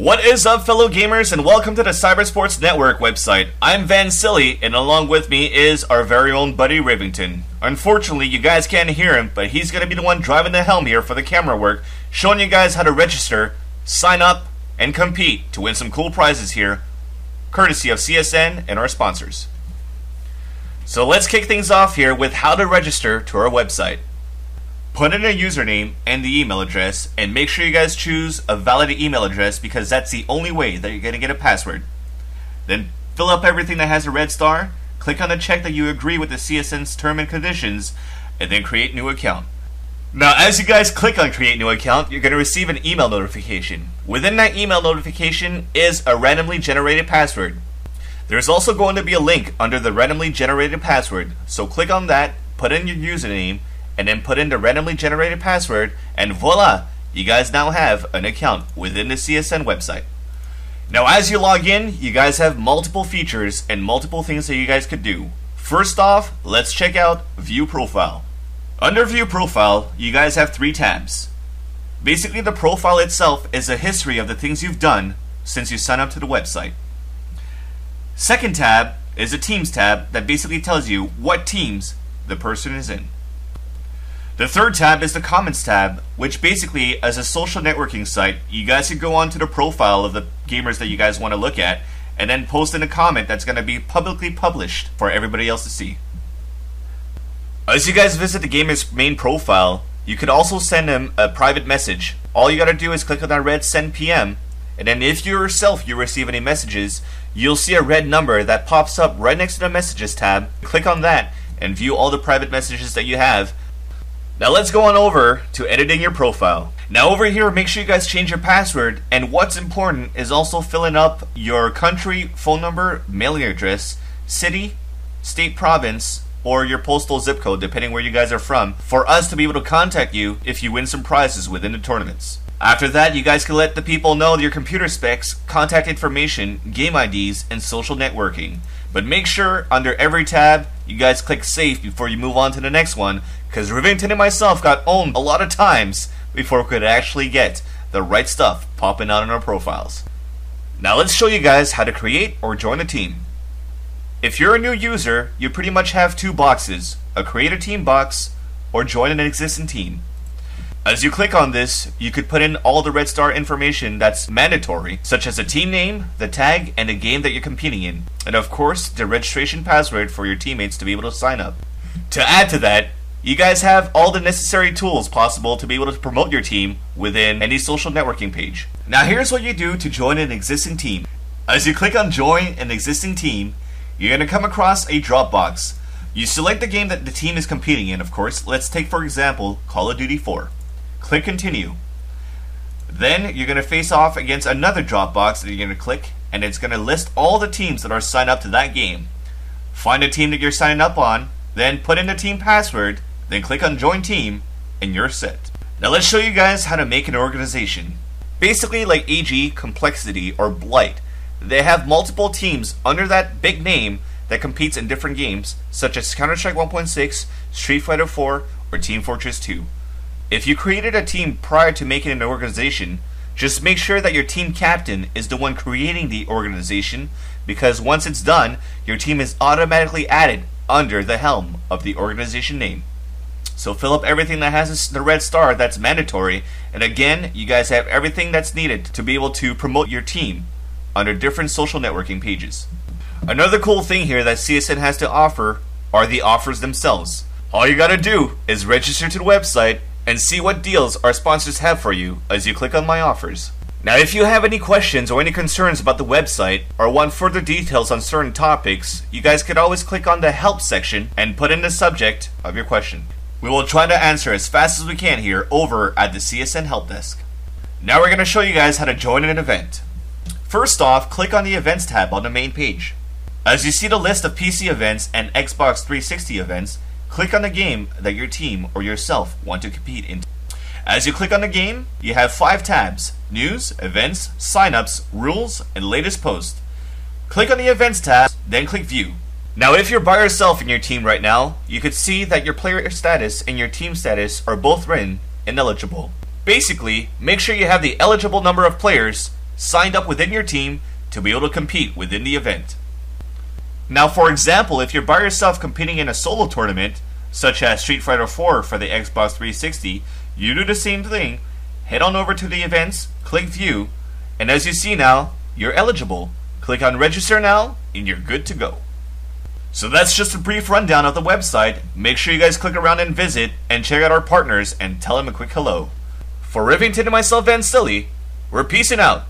What is up, fellow gamers, and welcome to the Cybersports Network website. I'm Vansilli, and along with me is our very own buddy Rivington. Unfortunately, you guys can't hear him, but he's going to be the one driving the helm here for the camera work, showing you guys how to register, sign up, and compete to win some cool prizes here, courtesy of CSN and our sponsors. So let's kick things off here with how to register to our website. Put in a username and the email address, and make sure you guys choose a valid email address because that's the only way that you're going to get a password. Then fill up everything that has a red star, click on the check that you agree with the CSN's term and conditions, and then create new account. Now as you guys click on create new account, you're going to receive an email notification. Within that email notification is a randomly generated password. There's also going to be a link under the randomly generated password, so click on that, put in your username, and then put in the randomly generated password, and voila, you guys now have an account within the CSN website. Now as you log in, you guys have multiple features and multiple things that you guys could do. First off, let's check out View Profile. Under View Profile, you guys have 3 tabs. Basically, the profile itself is a history of the things you've done since you signed up to the website. Second tab is a Teams tab that basically tells you what teams the person is in. The third tab is the Comments tab, which basically, as a social networking site, you guys can go onto the profile of the gamers that you guys want to look at, and then post in a comment that's going to be publicly published for everybody else to see. As you guys visit the gamer's main profile, you could also send them a private message. All you got to do is click on that red Send PM, and then if you yourself receive any messages, you'll see a red number that pops up right next to the Messages tab. Click on that and view all the private messages that you have. Now let's go on over to editing your profile. Now over here, make sure you guys change your password, and what's important is also filling up your country, phone number, mailing address, city, state, province, or your postal zip code, depending where you guys are from, for us to be able to contact you if you win some prizes within the tournaments. After that, you guys can let the people know your computer specs, contact information, game IDs, and social networking. But make sure under every tab, you guys click save before you move on to the next one, because Rivington and myself got owned a lot of times before we could actually get the right stuff popping out in our profiles. Now let's show you guys how to create or join a team. If you're a new user, you pretty much have 2 boxes, a create a team box or join an existing team. As you click on this, you could put in all the red star information that's mandatory, such as a team name, the tag, and the game that you're competing in. And of course, the registration password for your teammates to be able to sign up. To add to that, you guys have all the necessary tools possible to be able to promote your team within any social networking page. Now here's what you do to join an existing team. As you click on join an existing team, you're going to come across a drop box. You select the game that the team is competing in, of course. Let's take, for example, Call of Duty 4. Click continue. Then you're going to face off against another drop box that you're going to click, and it's going to list all the teams that are signed up to that game. Find a team that you're signing up on, then put in the team password, then click on join team, and you're set. Now let's show you guys how to make an organization. Basically like AG, Complexity, or Blight, they have multiple teams under that big name that competes in different games, such as Counter-Strike 1.6, Street Fighter 4, or Team Fortress 2. If you created a team prior to making an organization, just make sure that your team captain is the one creating the organization, because once it's done, your team is automatically added under the helm of the organization name. So fill up everything that has the red star that's mandatory, and again, you guys have everything that's needed to be able to promote your team under different social networking pages. Another cool thing here that CSN has to offer are the offers themselves. All you gotta do is register to the website and see what deals our sponsors have for you as you click on My Offers. Now if you have any questions or any concerns about the website or want further details on certain topics, you guys could always click on the Help section and put in the subject of your question. We will try to answer as fast as we can here over at the CSN Help Desk. Now we're going to show you guys how to join an event. First off, click on the Events tab on the main page. As you see the list of PC events and Xbox 360 events, click on the game that your team or yourself want to compete in. As you click on the game, you have 5 tabs: News, Events, Signups, Rules, and Latest Post. Click on the Events tab, then click View. Now if you're by yourself in your team right now, you could see that your player status and your team status are both written ineligible. Basically, make sure you have the eligible number of players signed up within your team to be able to compete within the event. Now, for example, if you're by yourself competing in a solo tournament, such as Street Fighter 4 for the Xbox 360, you do the same thing. Head on over to the events, click view, and as you see now, you're eligible. Click on register now, and you're good to go. So that's just a brief rundown of the website. Make sure you guys click around and visit, and check out our partners, and tell them a quick hello. For Rivington and myself, Vansilli, we're peacing out.